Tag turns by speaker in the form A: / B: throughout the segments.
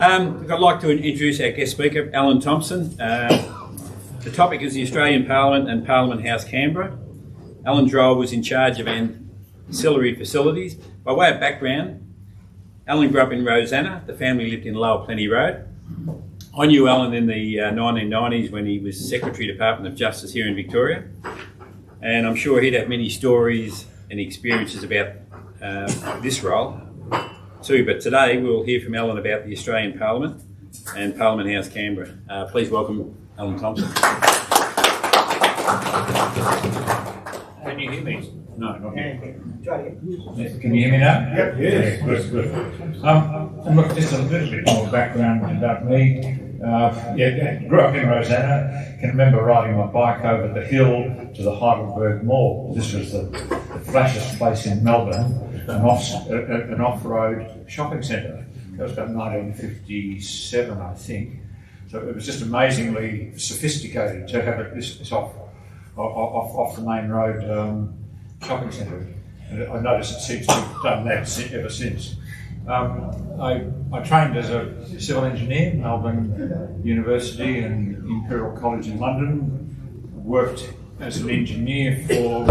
A: I'd like to introduce our guest speaker, Alan Thompson. The topic is the Australian Parliament and Parliament House, Canberra. Alan's role was in charge of Ancillary Facilities. By way of background, Alan grew up in Rosanna. The family lived in Lower Plenty Road. I knew Alan in the 1990s when he was Secretary, Department of Justice here in Victoria. And I'm sure he'd have many stories and experiences about this role too. But today we'll hear from Alan about the Australian Parliament and Parliament House, Canberra. Please welcome Alan Thompson.
B: Can you hear me? No, not yet.
C: Can you hear me now?
B: Yep. Yes. Good. And look, just a little bit more background about me. Grew up in Rosanna. Can remember riding my bike over the hill to the Heidelberg Mall. This was the flashiest place in Melbourne, an off-road shopping centre. That was about 1957, I think. So it was just amazingly sophisticated to have it this off the main road shopping centre. And I noticed it seems to have done that ever since. I trained as a civil engineer, Melbourne University and Imperial College in London. Worked as an engineer for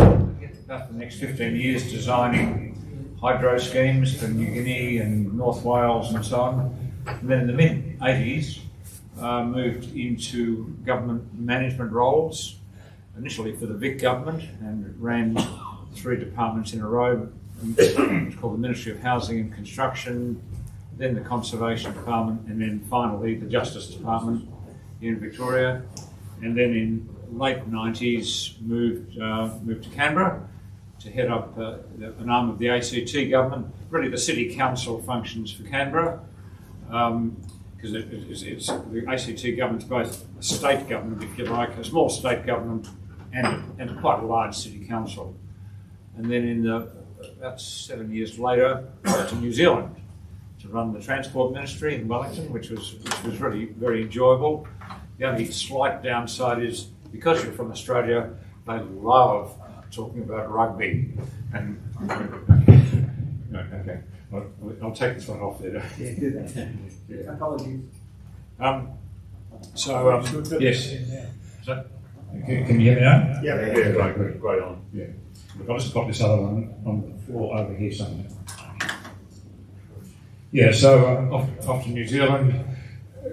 B: about the next 15 years, designing hydro schemes for New Guinea and North Wales and so on. And then in the mid-80s, moved into government management roles, initially for the Vic government, and ran 3 departments in a row. It's called the Ministry of Housing and Construction, then the Conservation Department, and then finally the Justice Department here in Victoria. And then in late 90s moved to Canberra to head up an arm of the ACT government, really the city council functions for Canberra, because the ACT government's both a state government, if you like, a small state government and quite a large city council. And then about 7 years later, I went to New Zealand to run the Transport Ministry in Wellington, which was really very enjoyable. The only slight downside is because you're from Australia, they love talking about rugby. And okay, I'll take this one off there.
C: Yeah, do that.
B: Yeah.
C: Apologies.
B: Yes. So, can you hear me now?
C: Yeah.
B: Great on. Yeah. Look, I'll just pop this other one on the floor over here somewhere. Yeah, so off to New Zealand,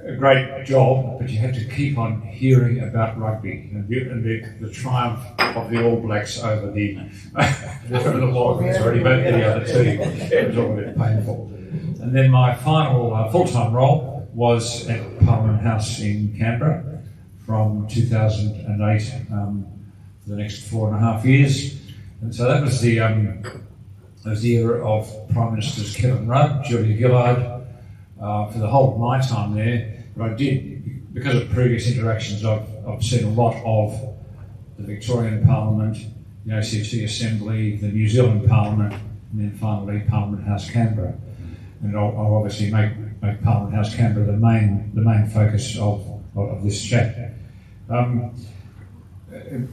B: a great job, but you had to keep on hearing about rugby and the triumph of the All Blacks over the Wallabies or any other team. It was all a bit painful. And then my final full-time role was at Parliament House in Canberra from 2008 for the next 4.5 years. And so that was the era of Prime Ministers Kevin Rudd, Julia Gillard. For the whole of my time there, but I did, because of previous interactions, I've seen a lot of the Victorian Parliament, the ACT Assembly, the New Zealand Parliament, and then finally Parliament House Canberra. And I'll obviously make Parliament House Canberra the main focus of this chat.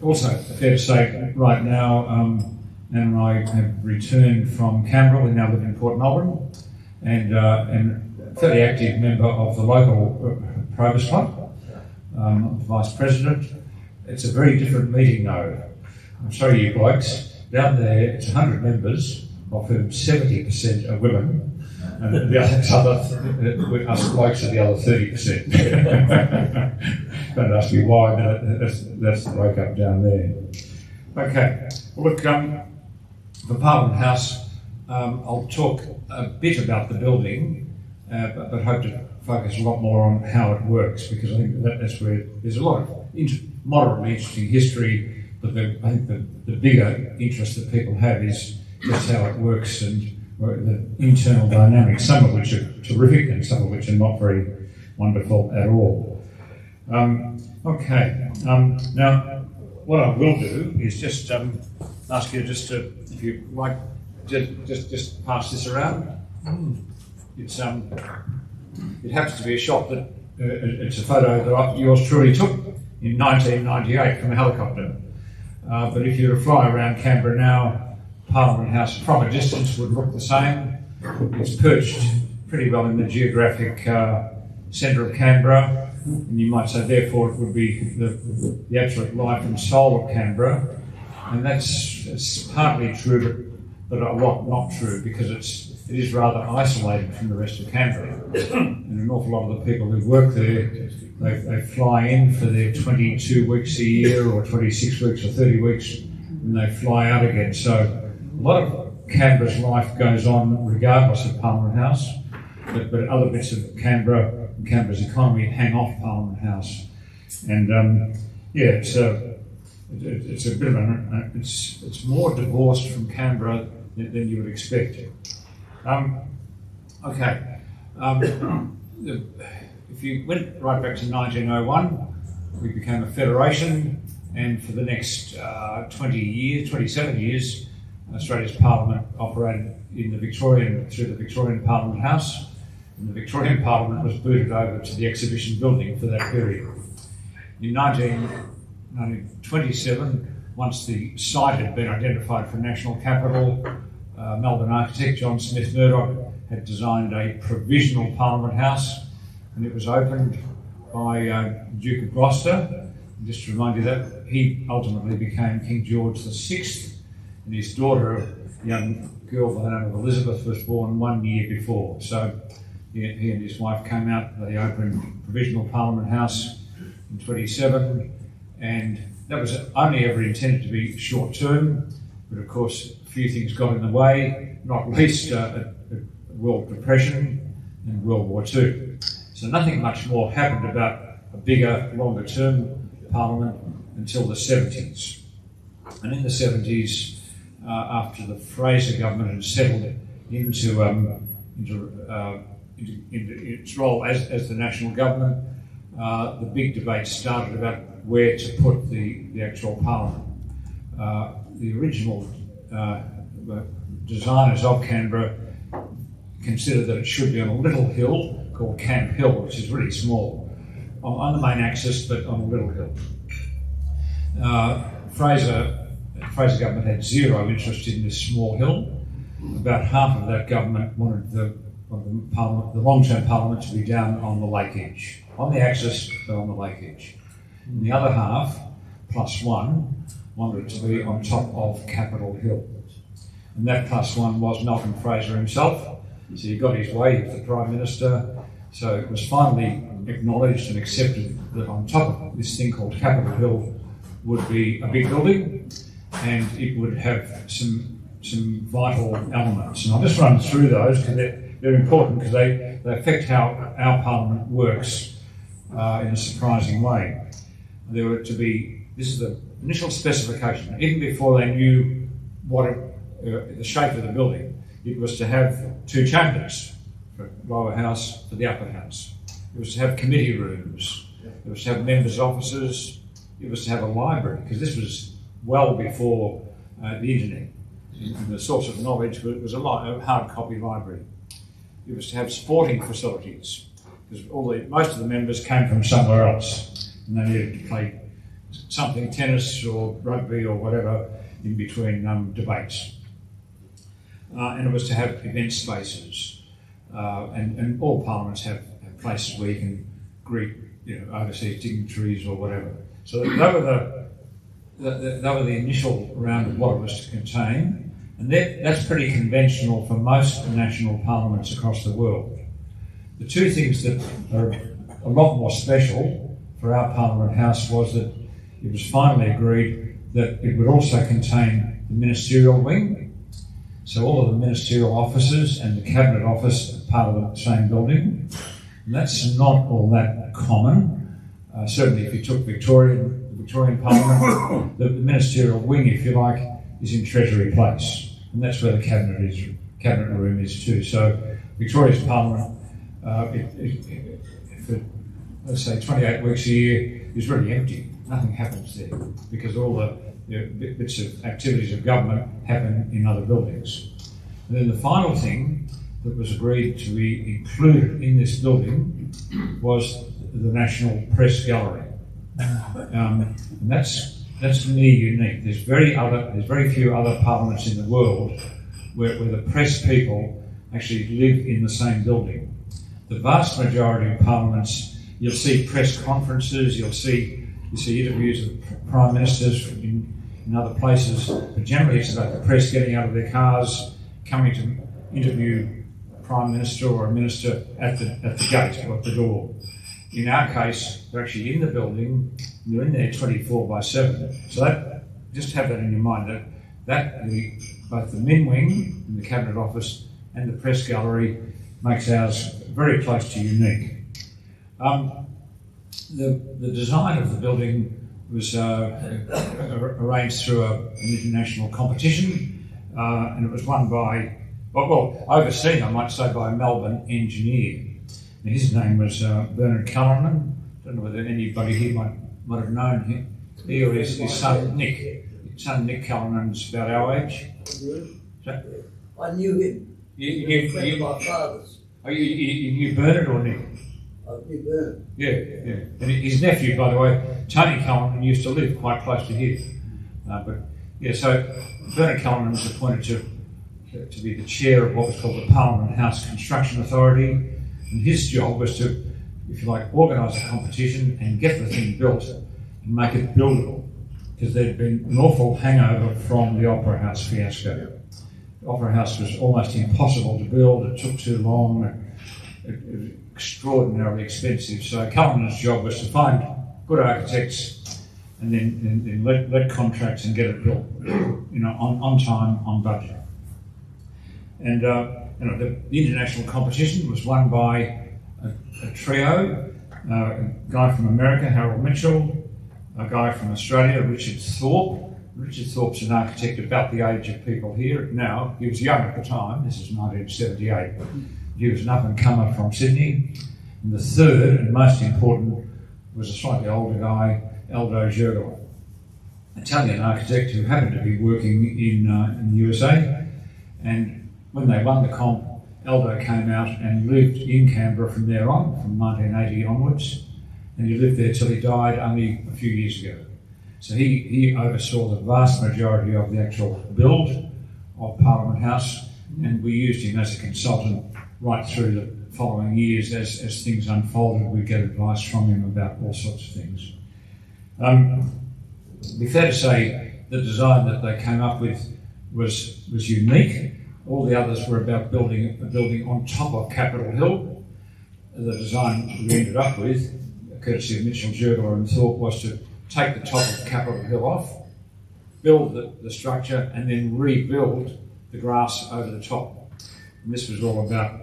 B: Also, fair to say, right now, Anne and I have returned from Canberra. We now live in Port Melbourne, and a fairly active member of the local Probus Club, Vice President. It's a very different meeting though. I'm sorry you blokes, down there it's 100 members, of whom 70% are women, and the us blokes are the other 30%. Don't ask me why, but that's the breakup down there. Okay, well look, for Parliament House, I'll talk a bit about the building, but hope to focus a lot more on how it works, because I think that's where there's a lot of moderately interesting history, but I think the bigger interest that people have is just how it works and the internal dynamics, some of which are terrific and some of which are not very wonderful at all. Now what I will do is just ask you just to, if you like, just pass this around. It happens to be a shot that it's a photo that yours truly took in 1998 from a helicopter. But if you were to fly around Canberra now, Parliament House from a distance would look the same. It's perched pretty well in the geographic centre of Canberra, and you might say therefore it would be the absolute life and soul of Canberra, and it's partly true, but a lot not true, because it is rather isolated from the rest of Canberra. And an awful lot of the people who work there, they fly in for their 22 weeks a year, or 26 weeks or 30 weeks, and they fly out again. So a lot of Canberra's life goes on regardless of Parliament House, but other bits of Canberra's economy hang off Parliament House. And it's a bit of it's more divorced from Canberra than you would expect. If you went right back to 1901, we became a federation, and for the next 27 years, Australia's Parliament operated through the Victorian Parliament House, and the Victorian Parliament was booted over to the exhibition building for that period. In 1927, once the site had been identified for national capital, Melbourne architect John Smith Murdoch had designed a provisional Parliament House, and it was opened by Duke of Gloucester. And just to remind you that he ultimately became King George VI, and his daughter, a young girl by the name of Elizabeth, was born 1 year before. So he and his wife came out, they opened provisional Parliament House in 27, and that was only ever intended to be short term, but of course a few things got in the way, not least a World Depression and World War II. So nothing much more happened about a bigger, longer term Parliament until the 70s. And in the 70s, after the Fraser government had settled into its role as the national government, the big debate started about where to put the actual Parliament. The original designers of Canberra considered that it should be on a little hill called Camp Hill, which is really small, on the main axis, but on a little hill. Fraser government had zero interest in this small hill. About half of that government wanted the long-term Parliament to be down on the lake edge, on the axis, but on the lake edge. And the other half, plus one, wanted it to be on top of Capitol Hill. And that plus one was Malcolm Fraser himself. So he got his way, he was the Prime Minister. So it was finally acknowledged and accepted that on top of this thing called Capitol Hill would be a big building, and it would have some vital elements. And I'll just run through those because they're important, because they affect how our Parliament works in a surprising way. There were to be, this is the initial specification, even before they knew what the shape of the building, it was to have two chambers, for the lower house, for the upper house. It was to have committee rooms, it was to have members' offices, it was to have a library, because this was well before the internet. And the source of knowledge was a hard copy library. It was to have sporting facilities, because most of the members came from somewhere else, and they needed to play something, tennis or rugby or whatever, in between debates. And it was to have event spaces, and all parliaments have places where you can greet, overseas dignitaries or whatever. So they were the initial round of what it was to contain, and that's pretty conventional for most national parliaments across the world. The two things that are a lot more special for our Parliament House was that it was finally agreed that it would also contain the ministerial wing. So all of the ministerial offices and the Cabinet Office are part of the same building. And that's not all that common. Certainly if you took the Victorian Parliament, the ministerial wing, if you like, is in Treasury Place. And that's where the Cabinet Room is too. So Victoria's Parliament, for let's say 28 weeks a year, is really empty. Nothing happens there because all the bits of activities of government happen in other buildings. And then the final thing that was agreed to be included in this building was the National Press Gallery. And that's near unique. There's very few other parliaments in the world where the press people actually live in the same building. the vast majority of parliaments, you'll see press conferences, you see interviews of prime ministers in other places, but generally it's about the press getting out of their cars, coming to interview a prime minister or a minister at the gate or at the door. In our case, they're actually in the building, they're in there 24/7. So that, just have that in your mind, that both the Min Wing in the Cabinet Office and the press gallery makes ours very close to unique. The design of the building was arranged through an international competition, and it was won by, overseen, I might say, by a Melbourne engineer. Now, his name was Bernard Cullinan. I don't know whether anybody here might have known him. He or his son Nick. His son Nick Cullinan's about our age. So,
D: I knew him.
B: You
D: Friend of my father's.
B: you knew Bernard or Nick?
D: I knew Bernard.
B: Yeah. And his nephew, by the way, Tony Cullinan, used to live quite close to here. So Bernard Cullinan was appointed to be the chair of what was called the Parliamentary House Construction Authority, and his job was to, if you like, organise a competition and get the thing built and make it buildable, because there'd been an awful hangover from the Opera House fiasco. The Opera House was almost impossible to build, it took too long, it was extraordinarily expensive. So Cullinan's job was to find good architects and then let contracts and get it built, on time, on budget. And the international competition was won by a trio, a guy from America, Harold Mitchell, a guy from Australia, Richard Thorpe. Richard Thorpe's an architect about the age of people here now. He was young at the time, this is 1978. He was an up-and-comer from Sydney. And the third, and most important, was a slightly older guy, Aldo Gergolo, Italian architect who happened to be working in the USA. And when they won the comp, Aldo came out and lived in Canberra from there on, from 1980 onwards. And he lived there till he died only a few years ago. So he oversaw the vast majority of the actual build of Parliament House, and we used him as a consultant right through the following years. As things unfolded, we'd get advice from him about all sorts of things. It'd be fair to say the design that they came up with was unique. All the others were about building a building on top of Capitol Hill. The design we ended up with, courtesy of Mitchell, Gergolo and Thorpe, was to take the top of Capitol Hill off, build the structure, and then rebuild the grass over the top. And this was all about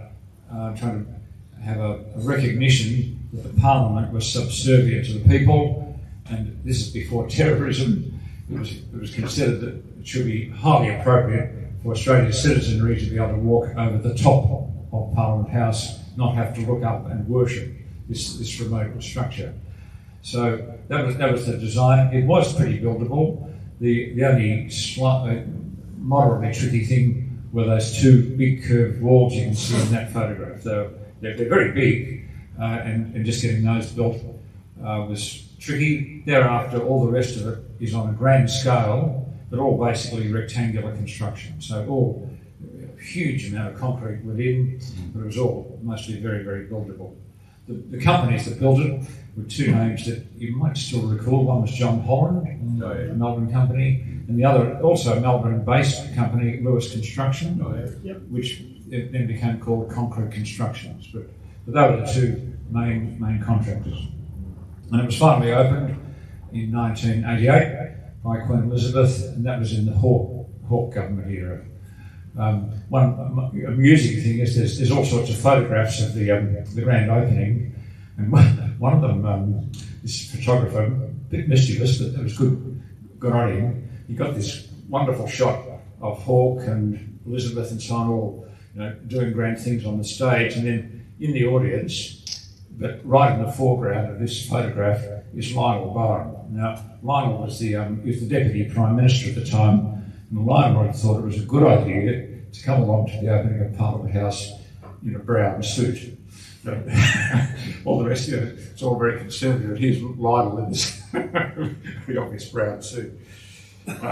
B: trying to have a recognition that the Parliament was subservient to the people, and this is before terrorism. It was considered that it should be highly appropriate for Australia's citizenry to be able to walk over the top of Parliament House, not have to look up and worship this remote structure. So that was the design. It was pretty buildable. The only moderately tricky thing were those two big curved walls you can see in that photograph. They're very big, and just getting those built was tricky. Thereafter, all the rest of it is on a grand scale, but all basically rectangular construction. So all a huge amount of concrete within, but it was all mostly very, very buildable. The companies that built it were two names that you might still recall. One was John Holland, a Melbourne company, and the other, also a Melbourne-based company, Lewis Construction, which then became called Concrete Constructions. But they were the two main contractors. And it was finally opened in 1988 by Queen Elizabeth, and that was in the Hawke government era. One amusing thing is there's all sorts of photographs of the grand opening, and one of them, this photographer, a bit mischievous, but it was good on him. He got this wonderful shot of Hawke and Elizabeth and so on, all doing grand things on the stage, and then in the audience, but right in the foreground of this photograph is Lionel Barham. Now, Lionel was the Deputy Prime Minister at the time, and Lionel thought it was a good idea to come along to the opening of Parliament House in a brown suit. All the rest of it, it's all very conservative. Here's Lionel in this very obvious brown suit. It's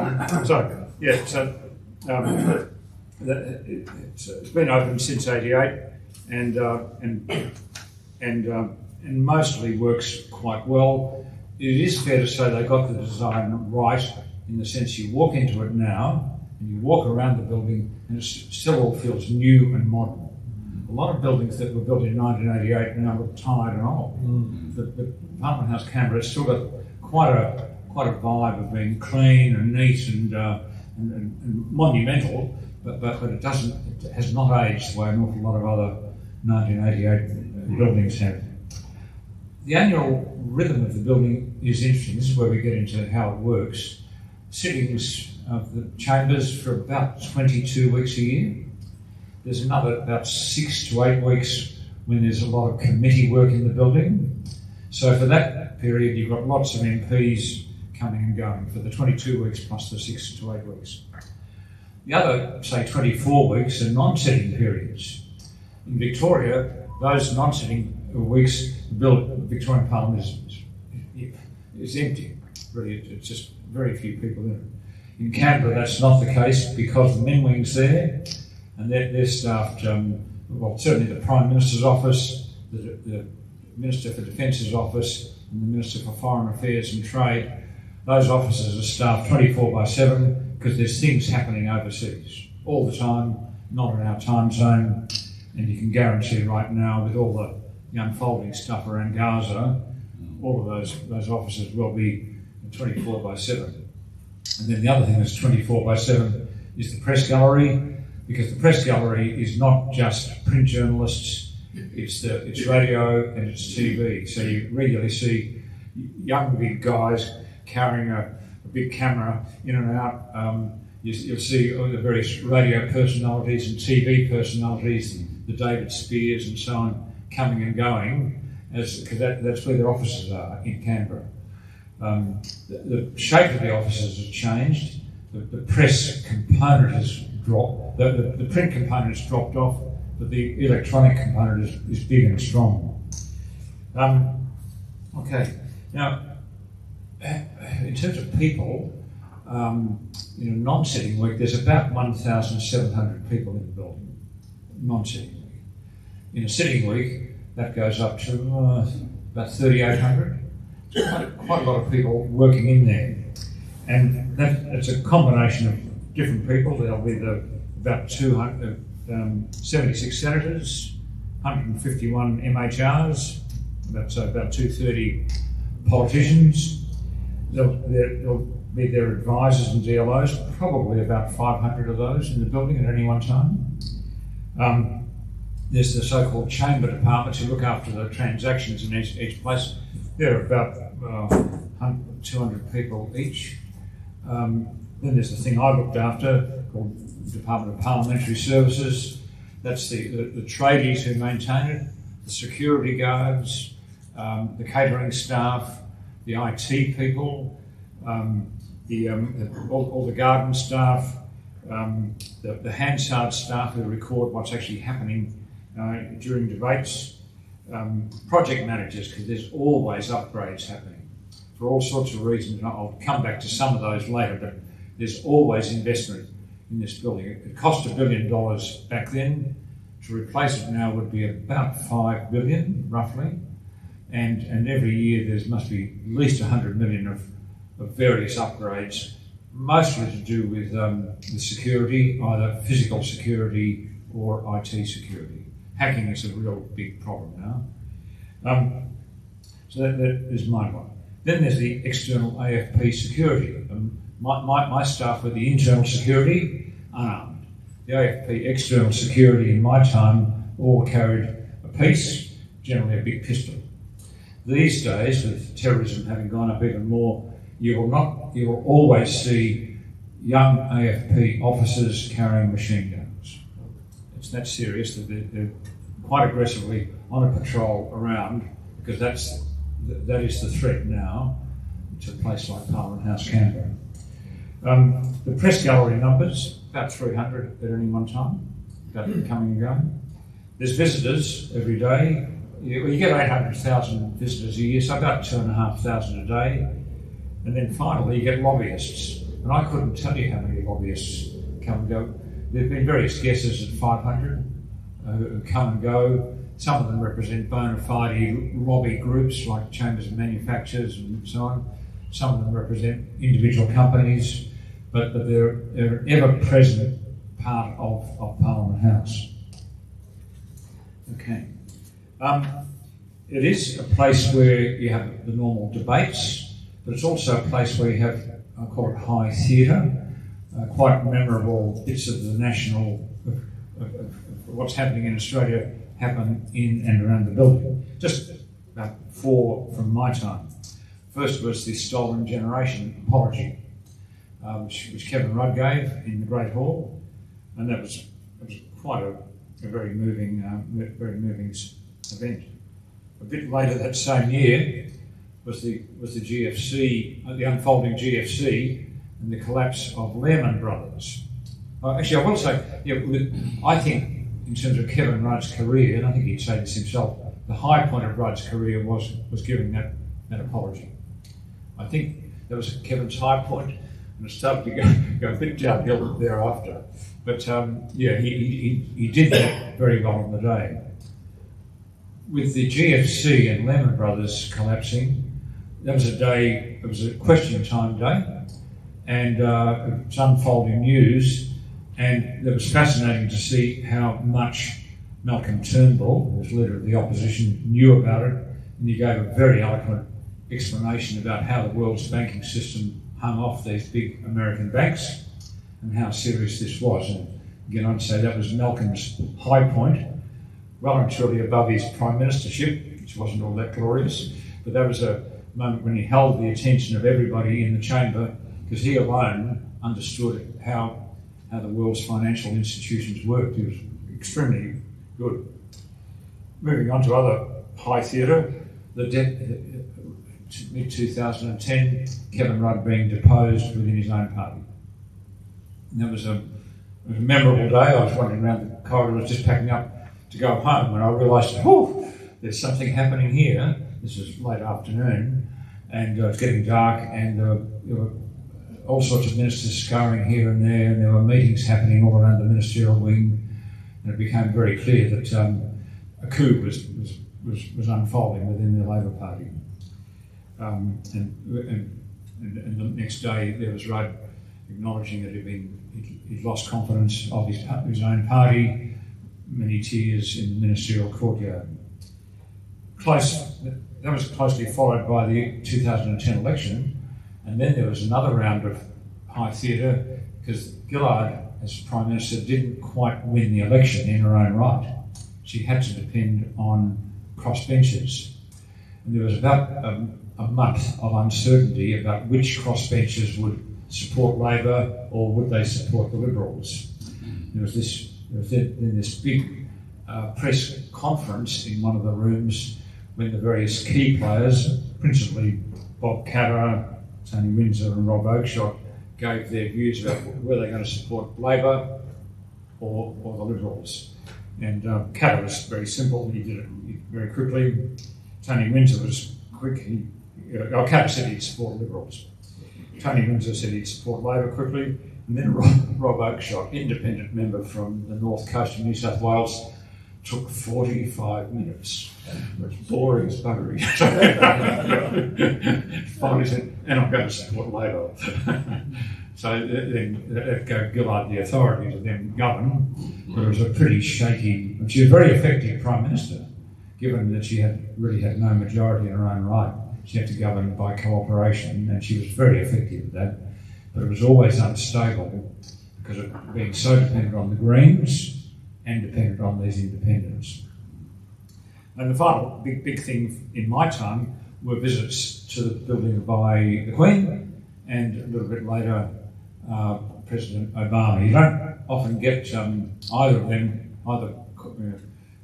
B: been open since '88. and mostly works quite well. It is fair to say they got the design right in the sense you walk into it now and you walk around the building and it still all feels new and modern. A lot of buildings that were built in 1988 now look tired and old. The Parliament House Canberra has still got quite a vibe of being clean and neat and monumental, but it doesn't. It has not aged the way an awful lot of other 1988 buildings have. The annual rhythm of the building is interesting. This is where we get into how it works. Sittings of the chambers for about 22 weeks a year. There's another about 6 to 8 weeks when there's a lot of committee work in the building. So for that period, you've got lots of MPs coming and going for the 22 weeks plus the 6 to 8 weeks. The other, say, 24 weeks are non-sitting periods. In Victoria, those non-sitting weeks, the Victorian Parliament is empty. Really, it's just very few people in it. In Canberra, that's not the case because the men wing's there, and they're staffed, well, certainly the Prime Minister's office, the Minister for Defence's office, and the Minister for Foreign Affairs and Trade. Those offices are staffed 24/7 because there's things happening overseas all the time, not in our time zone, and you can guarantee right now with all the unfolding stuff around Gaza, all of those offices will be 24/7. And then the other thing that's 24/7 is the press gallery, because the press gallery is not just print journalists, it's radio and it's TV. So you regularly see young big guys carrying a big camera in and out. You'll see all the various radio personalities and TV personalities, the David Spears and so on, coming and going, because that's where their offices are in Canberra. The shape of the offices has changed. The press component has dropped. The print component has dropped off, but the electronic component is big and strong. Okay, now in terms of people, in a non-sitting week, there's about 1,700 people in the building, non-sitting week. In a sitting week, that goes up to about 3,800. Quite a lot of people working in there. And it's a combination of different people. There'll be about 76 senators, 151 MHRs, about 230 politicians. There'll be their advisors and DLOs, probably about 500 of those in the building at any one time. There's the so-called chamber departments who look after the transactions in each place. They're about 200 people each. Then there's the thing I looked after called the Department of Parliamentary Services. That's the tradies who maintain it, the security guards, the catering staff, the IT people, all the garden staff, the Hansard staff who record what's actually happening during debates, project managers, because there's always upgrades happening for all sorts of reasons. And I'll come back to some of those later, but there's always investment in this building. It cost $1 billion back then. To replace it now would be about $5 billion, roughly. And every year there must be at least 100 million of various upgrades, mostly to do with the security, either physical security or IT security. Hacking is a real big problem now. So that is my one. Then there's the external AFP security. My staff were the internal security, unarmed. The AFP external security in my time all carried a piece, generally a big pistol. These days, with terrorism having gone up even more, you will always see young AFP officers carrying machine guns. It's that serious that they're quite aggressively on a patrol around, because that is the threat now to a place like Parliament House, Canberra. The press gallery numbers, about 300 at any one time, about coming and going. There's visitors every day. You get 800,000 visitors a year, so about 2,500 a day. And then finally you get lobbyists. And I couldn't tell you how many lobbyists come and go. There have been various guesses at 500. who come and go. Some of them represent bona fide lobby groups like chambers of manufacturers and so on. Some of them represent individual companies, but they're an ever-present part of Parliament House. Okay. It is a place where you have the normal debates, but it's also a place where you have, I call it high theatre, quite memorable bits of the national, of what's happening in Australia happen in and around the building. Just about 4 from my time. First was the Stolen Generation apology, which Kevin Rudd gave in the Great Hall, and that was quite a very moving event. A bit later that same year was the GFC, the unfolding GFC, and the collapse of Lehman Brothers. Actually, I will say, I think in terms of Kevin Rudd's career, and I think he'd say this himself, the high point of Rudd's career was giving that apology. I think that was Kevin's high point, and it started to go a bit downhill thereafter. But he did that very well on the day. With the GFC and Lehman Brothers collapsing, that was it was a question time day, and it was unfolding news, and it was fascinating to see how much Malcolm Turnbull, who was leader of the opposition, knew about it, and he gave a very eloquent explanation about how the world's banking system hung off these big American banks and how serious this was. And again, I'd say that was Malcolm's high point, well and truly above his prime ministership, which wasn't all that glorious, but that was a moment when he held the attention of everybody in the chamber, because he alone understood how the world's financial institutions worked. He was extremely good. Moving on to other high theatre, mid-2010, Kevin Rudd being deposed within his own party. And that was a memorable day. I was wandering around the corridors just packing up to go home when I realised, there's something happening here. This was late afternoon, and it's getting dark, and there were all sorts of ministers scurrying here and there were meetings happening all around the ministerial wing, and it became very clear that a coup was unfolding within the Labor Party. And the next day there was Rudd acknowledging that he'd lost confidence of his own party, many tears in the ministerial courtyard. That was closely followed by the 2010 election, and then there was another round of high theatre because Gillard, as Prime Minister, didn't quite win the election in her own right. She had to depend on crossbenchers. And there was about a month of uncertainty about which crossbenchers would support Labor or would they support the Liberals. There was this big press conference in one of the rooms when the various key players, principally Bob Catter, Tony Windsor and Rob Oakeshott, gave their views about whether they're going to support Labor or the Liberals. And Catter was very simple, he did it very quickly. Tony Windsor was quick, Catter said he'd support Liberals. Tony Windsor said he'd support Labor quickly, and then Rob Oakeshott, independent member from the north coast of New South Wales, took 45 minutes. It's boring as buggery. Finally said, and I'm going to support Labor. So then that gave Gillard the authority to then govern, but it was a pretty shaky, she was a very effective Prime Minister, given that she really had no majority in her own right. She had to govern by cooperation, and she was very effective at that, but it was always unstable because of being so dependent on the Greens and dependent on these independents. And the final big thing in my time were visits to the building by the Queen and a little bit later President Obama. You don't often get either of them, either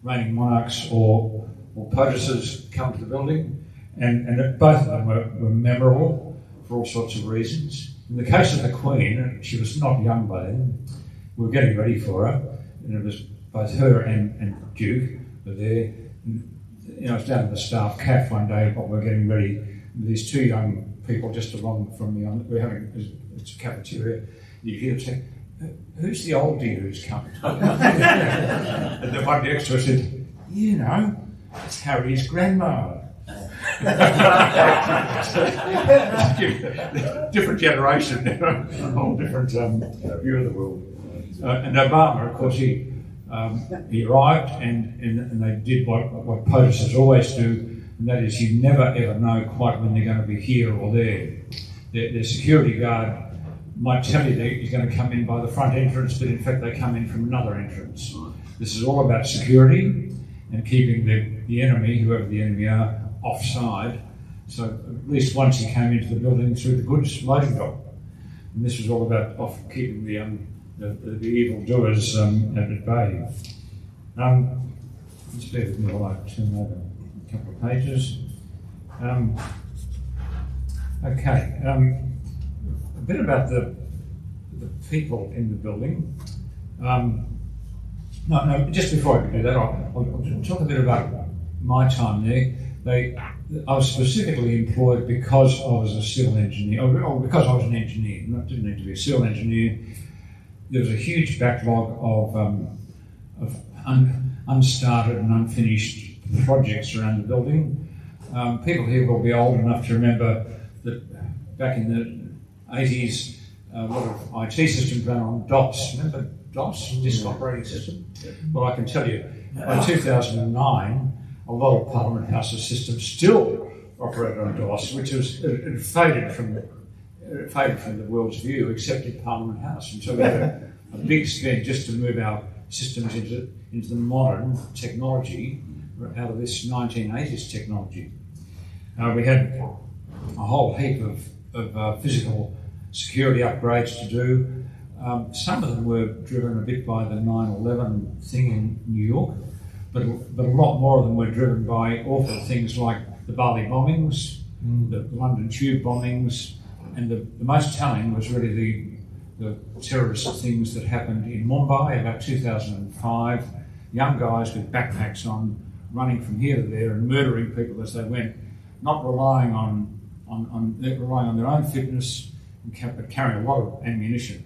B: reigning monarchs or POTUSes come to the building, and both of them were memorable for all sorts of reasons. In the case of the Queen, she was not young by then. We were getting ready for her, and it was both her and Duke were there. And, I was down at the staff cafe one day while we were getting ready. These two young people just along from me, it's a cafeteria. You hear them say, who's the oldie who's coming? And then one next to us said, you know, it's Harry's grandma. Different generation, you know, a whole different view of the world. And Obama, of course, he arrived and they did what POTUSes always do, and that is you never ever know quite when they're going to be here or there. Their security guard might tell you that he's going to come in by the front entrance, but in fact they come in from another entrance. This is all about security and keeping the enemy, whoever the enemy are, offside. So at least once he came into the building through the goods loading dock. And this was all about keeping the evildoers at bay. Just bear with me while I turn over a couple of pages. Okay, a bit about the people in the building. No, just before I do that, I'll talk a bit about my time there. I was specifically employed because I was a civil engineer, or because I was an engineer. I didn't need to be a civil engineer. There was a huge backlog of unstarted and unfinished projects around the building. People here will be old enough to remember that back in the 80s, a lot of IT systems ran on DOS. Remember DOS, disk operating system? Well, I can tell you, by 2009, a lot of Parliament House's systems still operated on DOS, which was it faded from the world's view, except in Parliament House. And so we had a big spend just to move our systems into the modern technology out of this 1980s technology. We had a whole heap of physical security upgrades to do. Some of them were driven a bit by the 9/11 thing in New York, but a lot more of them were driven by awful things like the Bali bombings, the London Tube bombings, and the most telling was really the terrorist things that happened in Mumbai about 2005. Young guys with backpacks on, running from here to there and murdering people as they went, not relying on their own fitness, but carrying a lot of ammunition.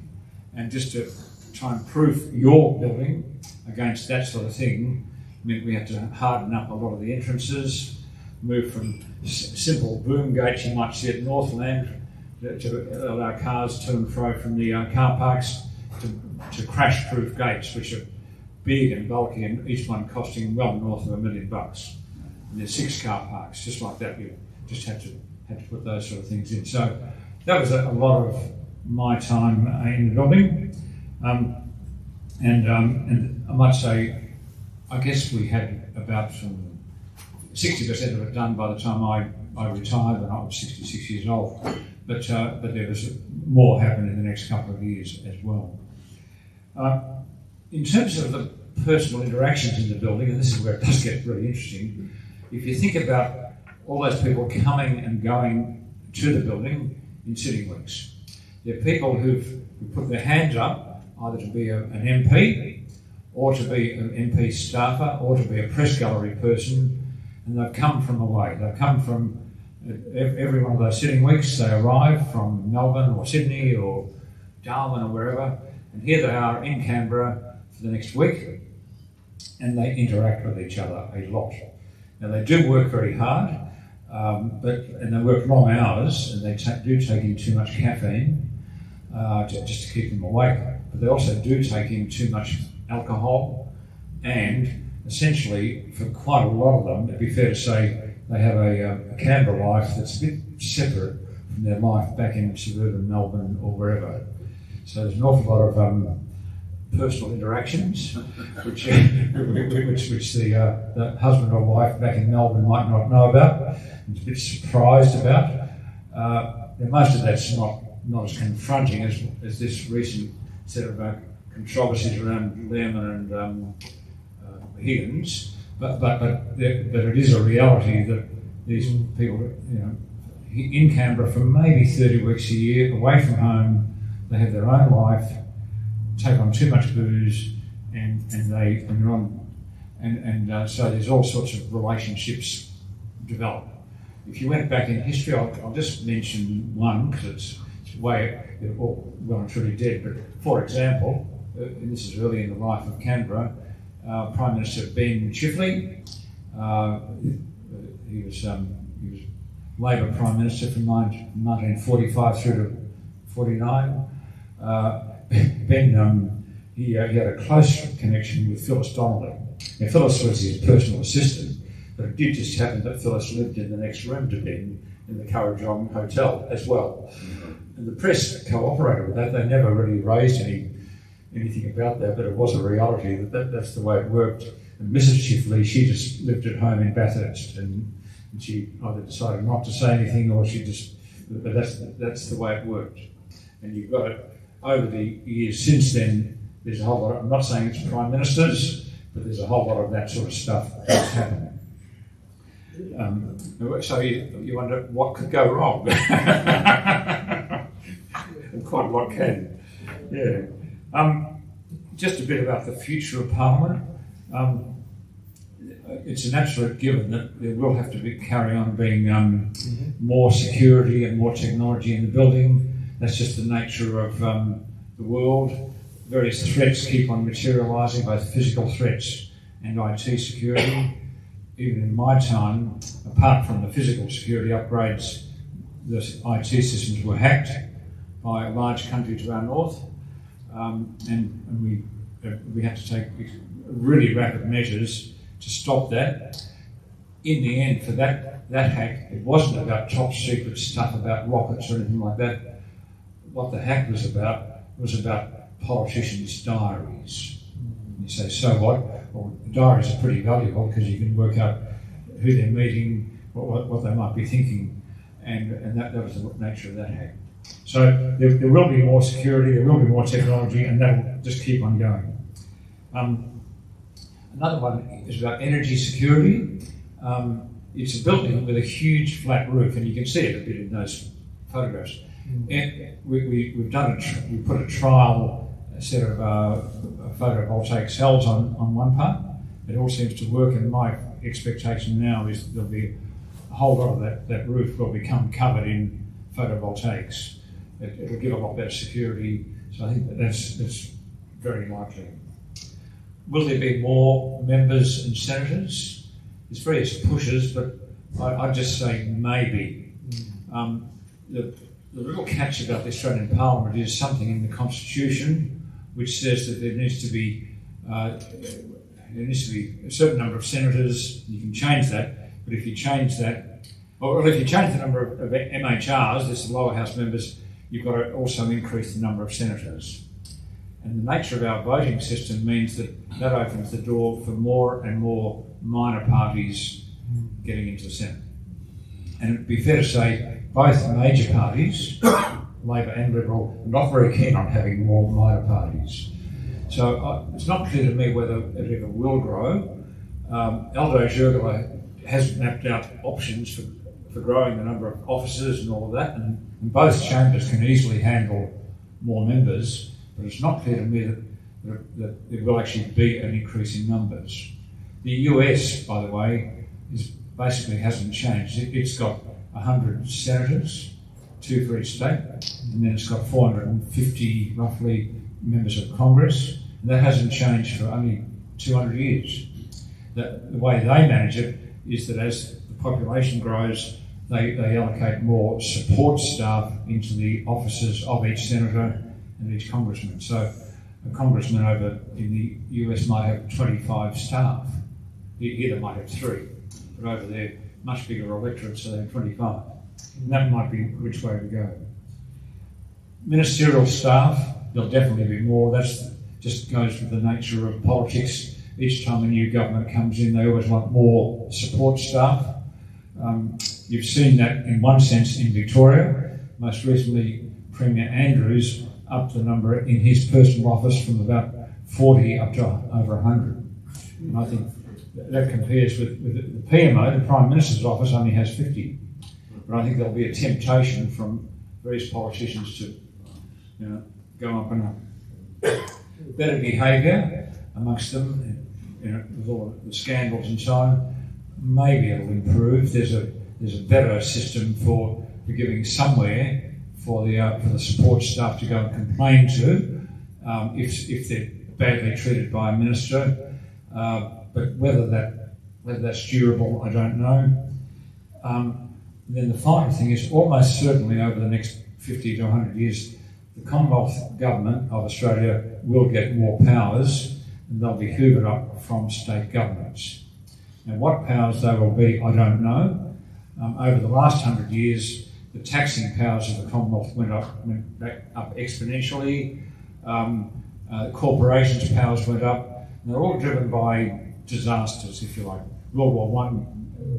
B: And just to try and proof your building against that sort of thing meant we had to harden up a lot of the entrances, move from simple boom gates you might see at Northland to allow cars to and fro from the car parks to crash-proof gates, which are big and bulky and each one costing well north of $1 million. And there's 6 car parks, just like that. You just had to put those sort of things in. So that was a lot of my time in the building. And I might say, I guess we had about 60% of it done by the time I retired when I was 66 years old. But there was more happened in the next couple of years as well. In terms of the personal interactions in the building, and this is where it does get really interesting, if you think about all those people coming and going to the building in sitting weeks, they're people who've put their hands up either to be an MP or to be an MP staffer or to be a press gallery person, and they've come from away. They've come from every one of those sitting weeks. They arrive from Melbourne or Sydney or Darwin or wherever, and here they are in Canberra for the next week, and they interact with each other a lot. Now they do work very hard, and they work long hours, and they do take in too much caffeine just to keep them awake. But they also do take in too much alcohol, and essentially, for quite a lot of them, it'd be fair to say they have a Canberra life that's a bit separate from their life back in suburban Melbourne or wherever. So there's an awful lot of personal interactions, which the husband or wife back in Melbourne might not know about, and is a bit surprised about. Most of that's not as confronting as this recent set of controversies around Lehrman and Higgins, but it is a reality that these people, in Canberra for maybe 30 weeks a year, away from home, they have their own life, take on too much booze, so there's all sorts of relationships develop. If you went back in history, I'll just mention one because it's way well and truly dead. But for example, and this is early in the life of Canberra, Prime Minister Ben Chifley, he was Labor Prime Minister from 1945 through to 49. Ben, he had a close connection with Phyllis Donnelly. Now, Phyllis was his personal assistant, but it did just happen that Phyllis lived in the next room to Ben in the Currajong Hotel as well. And the press cooperated with that. They never really raised anything about that, but it was a reality that's the way it worked. And Mrs. Chifley, she just lived at home in Bathurst, and she either decided not to say anything, or she just, but that's the way it worked. And you've got it over the years since then. There's a whole lot of, I'm not saying it's prime ministers, but there's a whole lot of that sort of stuff that's happening. So you wonder what could go wrong. And quite a lot can. Yeah. Just a bit about the future of Parliament. It's an absolute given that there will have to carry on being more security and more technology in the building. That's just the nature of the world. Various threats keep on materialising, both physical threats and IT security. Even in my time, apart from the physical security upgrades, the IT systems were hacked by a large country to our north, and we had to take really rapid measures to stop that. In the end, for that hack, it wasn't about top secret stuff about rockets or anything like that. What the hack was about politicians' diaries. And you say, so what? Well, diaries are pretty valuable because you can work out who they're meeting, what they might be thinking, and that was the nature of that hack. So there will be more security, there will be more technology, and that will just keep on going. Another one is about energy security. It's a building with a huge flat roof, and you can see it a bit in those photographs. And we've done we put a trial set of photovoltaic cells on one part. It all seems to work, and my expectation now is there'll be a whole lot of that roof will become covered in photovoltaics. It'll give a lot better security, so I think that's very likely. Will there be more members and senators? There's various pushes, but I'd just say maybe. The real catch about the Australian Parliament is something in the Constitution which says that there needs to be a certain number of senators. You can change that, but if you change that, or if you change the number of MHRs, that's the lower house members, you've got to also increase the number of senators. And the nature of our voting system means that opens the door for more and more minor parties getting into the Senate. And it'd be fair to say both major parties, Labor and Liberal, are not very keen on having more minor parties. So it's not clear to me whether it ever will grow. Aldo Jurgela has mapped out options for growing the number of officers and all of that, and both chambers can easily handle more members, but it's not clear to me that there will actually be an increase in numbers. The US, by the way, basically hasn't changed. It's got 100 senators, 2 for each state, and then it's got 450 roughly members of Congress, and that hasn't changed for only 200 years. The way they manage it is that as the population grows, they allocate more support staff into the offices of each senator and each congressman. So a congressman over in the US might have 25 staff. Here they might have 3, but over there, much bigger electorate, so they have 25. And that might be which way we go. Ministerial staff, there'll definitely be more. That just goes with the nature of politics. Each time a new government comes in, they always want more support staff. You've seen that in one sense in Victoria. Most recently, Premier Andrews upped the number in his personal office from about 40 up to over 100. And I think that compares with the PMO, the Prime Minister's office only has 50. But I think there'll be a temptation from various politicians to go up and up. Better behaviour amongst them, with all the scandals and so on, maybe it'll improve. There's a better system for giving somewhere for the support staff to go and complain to if they're badly treated by a minister. But whether that's durable, I don't know. Then the final thing is almost certainly over the next 50 to 100 years, the Commonwealth Government of Australia will get more powers and they'll be hoovered up from state governments. Now, what powers they will be, I don't know. Over the last 100 years, the taxing powers of the Commonwealth went back up exponentially. Corporations' powers went up. And they're all driven by disasters, if you like. World War I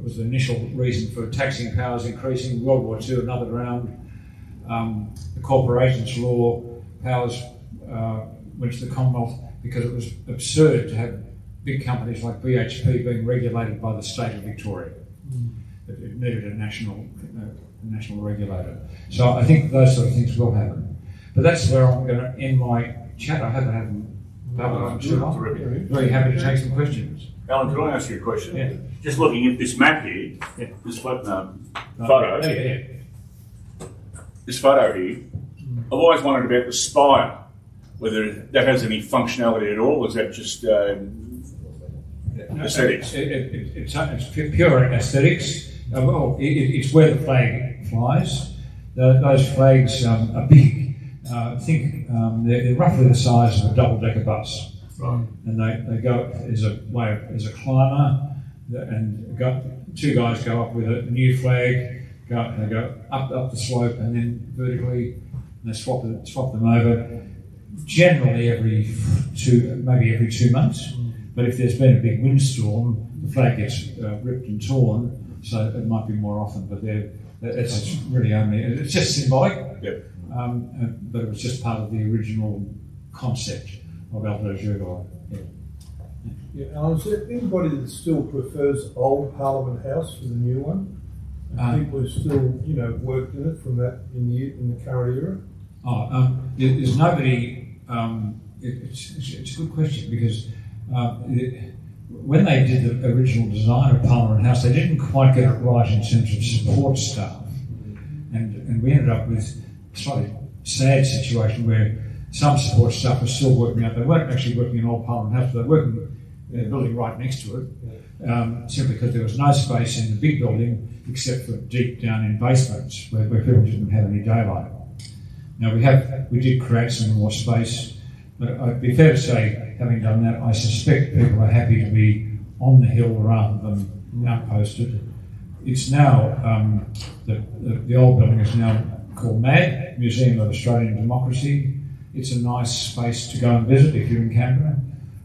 B: was the initial reason for taxing powers increasing. World War II, another round. The corporations law powers went to the Commonwealth because it was absurd to have big companies like BHP being regulated by the state of Victoria. It needed a national regulator. So I think those sort of things will happen. But that's where I'm going to end my chat. I hope I haven't babbled on too long. Very happy to take some questions.
C: Alan, can I ask you a question?
B: Yeah.
C: Just looking at this map here,
B: Yeah.
C: this photo,
B: Yeah.
C: this photo here, I've always wondered about the spire, whether that has any functionality at all, or is that just aesthetics?
B: It's pure aesthetics. It's where the flag flies. Those flags are big. They're roughly the size of a double-decker bus.
C: Right.
B: And they go as a climber, and two guys go up with a new flag. They go up the slope and then vertically, and they swap them over. Generally, every 2 months. But if there's been a big windstorm, the flag gets ripped and torn, so it might be more often. But it's really only, it's just symbolic.
C: Yep.
B: But it was just part of the original concept of Alto Jubilee.
E: Yeah, Alan, is there anybody that still prefers old Parliament House for the new one? And people who still, worked in it from that in the current era?
B: There's nobody. It's a good question because when they did the original design of Parliament House, they didn't quite get it right in terms of support staff, and we ended up with a slightly sad situation where some support staff were still working out. They weren't actually working in old Parliament House, but they were working in a building right next to it, simply because there was no space in the big building except for deep down in basements where people didn't have any daylight. Now we did create some more space, but I'd be fair to say, having done that, I suspect people are happy to be on the hill rather than outposted. It's now, the old building is now called MAD, Museum of Australian Democracy. It's a nice space to go and visit if you're in Canberra,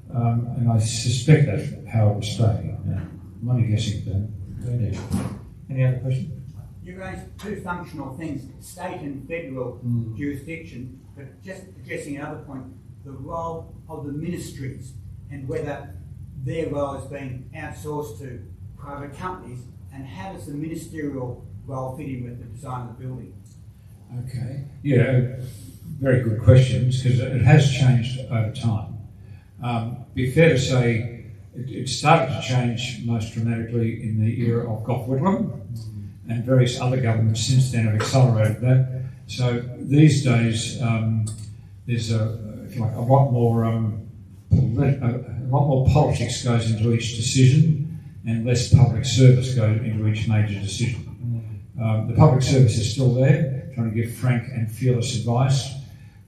B: and I suspect that's how it will stay. I'm only guessing though. Yeah. Any other questions?
F: You raised two functional things, state and federal jurisdiction, but just addressing another point, the role of the ministries and whether their role is being outsourced to private companies, and how does the ministerial role fit in with the design of the building?
B: Okay, yeah, very good questions, because it has changed over time. Be fair to say, it started to change most dramatically in the era of Gough Whitlam, and various other governments since then have accelerated that. So these days, there's a lot more politics goes into each decision, and less public service goes into each major decision. The public service is still there, trying to give frank and fearless advice,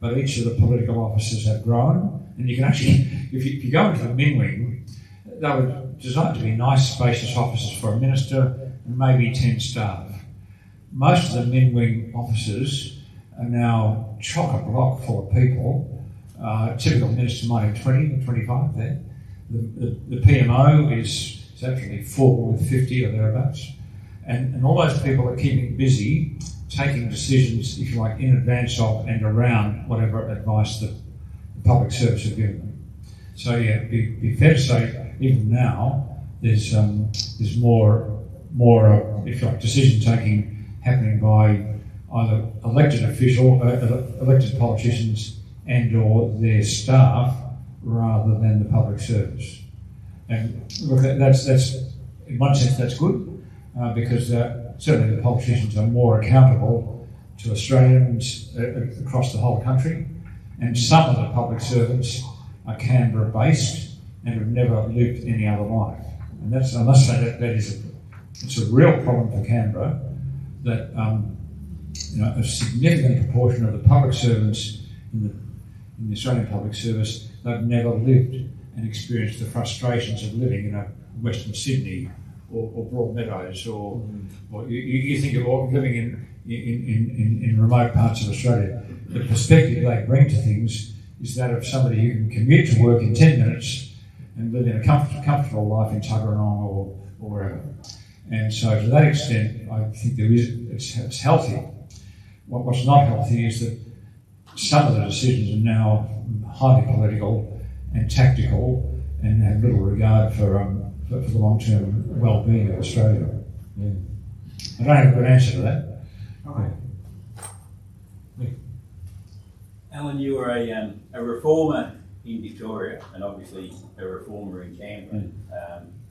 B: but each of the political offices have grown, and you can actually, if you go into the Min Wing, they were designed to be nice, spacious offices for a minister and maybe 10 staff. Most of the Min Wing offices are now chock-a-block full of people. Typical minister might have 20 or 25 there. The PMO is actually full with 50 or thereabouts. And all those people are keeping busy, taking decisions, if you like, in advance of and around whatever advice the public service have given them. So yeah, be fair to say, even now, there's more if you like, decision taking happening by either elected politicians and or their staff rather than the public service. And look, that's in one sense that's good because certainly the politicians are more accountable to Australians across the whole country, and some of the public servants are Canberra based and have never lived any other life. And that's, I must say, it's a real problem for Canberra that a significant proportion of the public servants in the Australian public service, they've never lived and experienced the frustrations of living in Western Sydney or Broadmeadows, or you think of living in remote parts of Australia. The perspective they bring to things is that of somebody who can commute to work in 10 minutes and live in a comfortable life in Tuggeranong or wherever. And so to that extent, I think it's healthy. What's not healthy is that some of the decisions are now highly political and tactical and have little regard for the long-term well-being of Australia. Yeah. I don't have a good answer to that.
F: Okay.
B: Yeah.
A: Alan, you were a reformer in Victoria and obviously a reformer in Canberra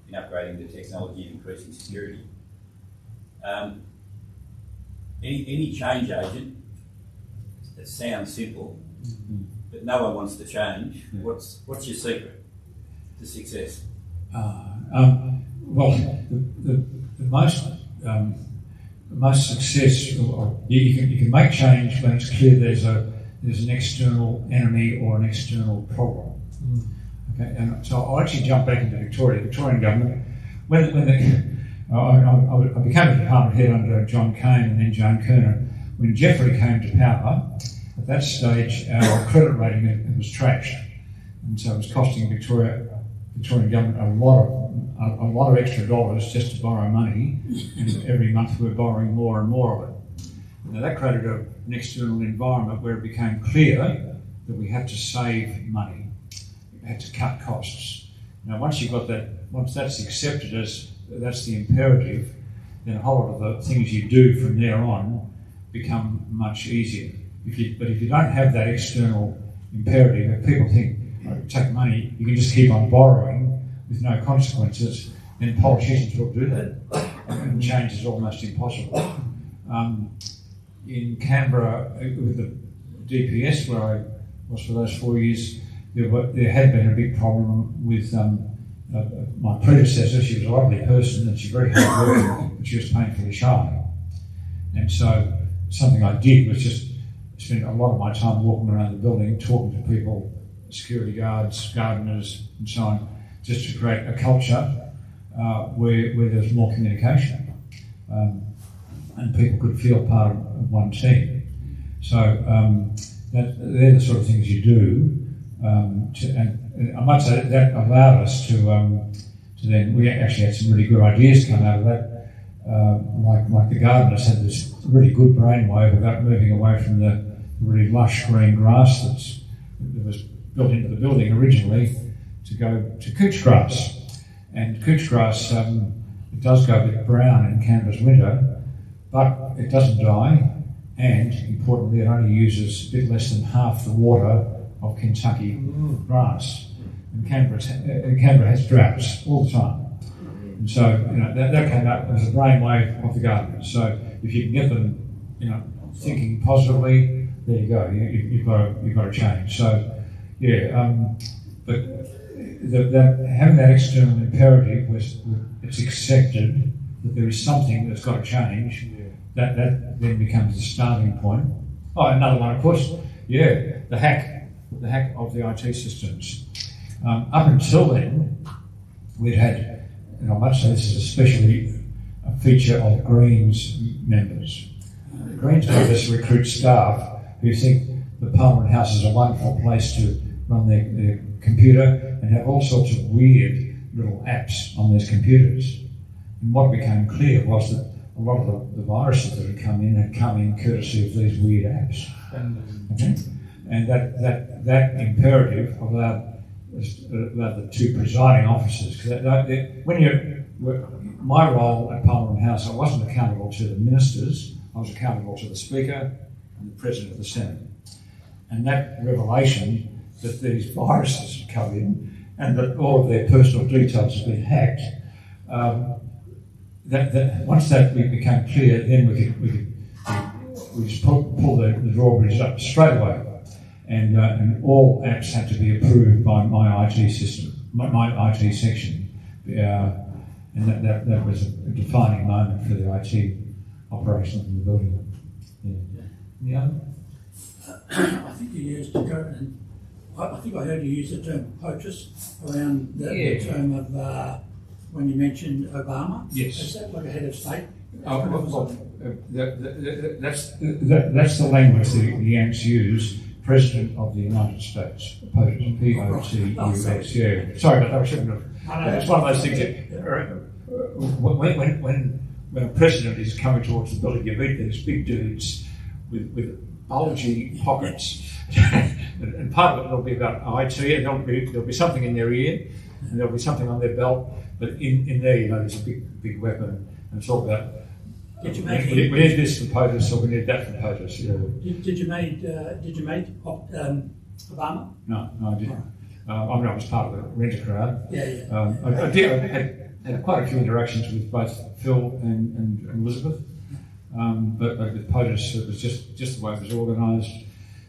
A: in upgrading the technology and increasing security. Any change agent that sounds simple, but no one wants to change. What's your secret to success?
B: Well, the most success, you can make change when it's clear there's an external enemy or an external problem. Okay, and so I'll actually jump back into Victoria. The Victorian government, I became a department head under John Cain and then Joan Kerner. When Jeffrey came to power, at that stage our credit rating was trashed, and so it was costing Victorian government a lot of extra dollars just to borrow money, and every month we were borrowing more and more of it. Now that created an external environment where it became clear that we had to save money, we had to cut costs. Now once that's accepted as that's the imperative, then a whole lot of the things you do from there on become much easier. But if you don't have that external imperative, if people think, take money, you can just keep on borrowing with no consequences, then politicians will do that, and change is almost impossible. In Canberra, with the DPS, where I was for those 4 years, there had been a big problem with my predecessor. She was a lovely person and she's very hard working, but she was painfully shy. And so something I did was just spend a lot of my time walking around the building, talking to people, security guards, gardeners, and so on, just to create a culture where there's more communication and people could feel part of one team. So they're the sort of things you do. And I might say that allowed us to then, we actually had some really good ideas come out of that. Like the gardeners had this really good brainwave about moving away from the really lush green grass that was built into the building originally to go to couch grass. And couch grass, it does go a bit brown in Canberra's winter, but it doesn't die, and importantly it only uses a bit less than half the water of Kentucky grass. And Canberra has droughts all the time. And so that came up as a brainwave of the gardeners. So if you can get them thinking positively, there you go. You've got to change. So but having that external imperative was it's accepted that there is something that's got to change. That then becomes the starting point. Oh, another one, of course. Yeah, the hack of the IT systems. Up until then, we'd had, and I must say this is especially a feature of Greens members. Greens members recruit staff who think the Parliament House is a wonderful place to run their computer and have all sorts of weird little apps on these computers. And what became clear was that a lot of the viruses that had come in courtesy of these weird apps. Okay? And that imperative allowed the two presiding officers, because my role at Parliament House, I wasn't accountable to the ministers, I was accountable to the Speaker and the President of the Senate. And that revelation that these viruses had come in and that all of their personal details had been hacked, once that became clear, then we could we just pull the drawbridge up straight away, and all apps had to be approved by my IT system, my IT section, and that was a defining moment for the IT operations in the building. Yeah.
G: I think you used the term, I think I heard you use the term POTUS around the term of when you mentioned Obama.
B: Yes.
G: Is that like a head of state?
B: That's the language the Yanks use. President of the United States, POTUS, P-O-T-U-S. Yeah. Sorry, but I shouldn't have. It's one of those things that when a president is coming towards the building, you meet these big dudes with bulgy pockets, and part of it will be about IT, and there'll be something in their ear, and there'll be something on their belt, but in there, there's a big weapon, and it's all about. We need this for POTUS, or we need that for POTUS. Yeah.
G: Did you meet Obama?
B: No, I didn't. I was part of the renter crowd.
G: Yeah.
B: I had quite a few interactions with both Phil and Elizabeth, but with POTUS, it was just the way it was organised.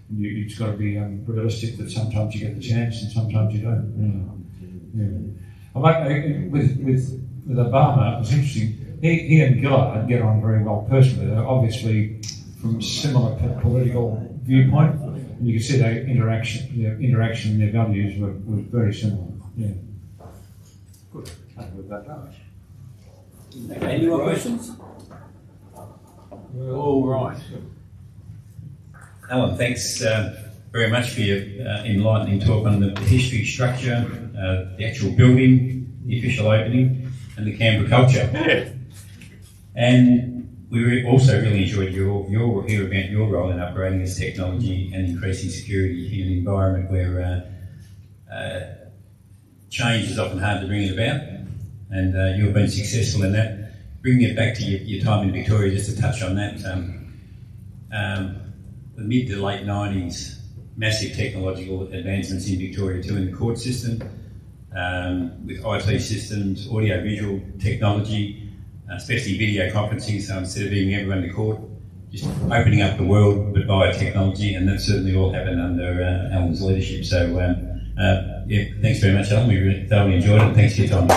B: You just got to be realistic that sometimes you get the chance and sometimes you don't. Yeah. With Obama, it was interesting. He and Gillard get on very well personally. They're obviously from similar political viewpoint, and you can see their interaction and their values were very similar. Yeah. Good.
A: Okay, any more questions? All right. Alan, thanks very much for your enlightening talk on the history, structure, the actual building, the official opening, and the Canberra culture.
C: Yeah.
A: And we also really enjoyed your hear about your role in upgrading this technology and increasing security in an environment where change is often hard to bring it about, and you've been successful in that. Bringing it back to your time in Victoria, just to touch on that, the mid to late 90s, massive technological advancements in Victoria too, in the court system, with IT systems, audio-visual technology, especially video conferencing, so instead of being everyone to court, just opening up the world but via technology, and that certainly all happened under Alan's leadership. So, thanks very much, Alan. We really thoroughly enjoyed it. Thanks for your time.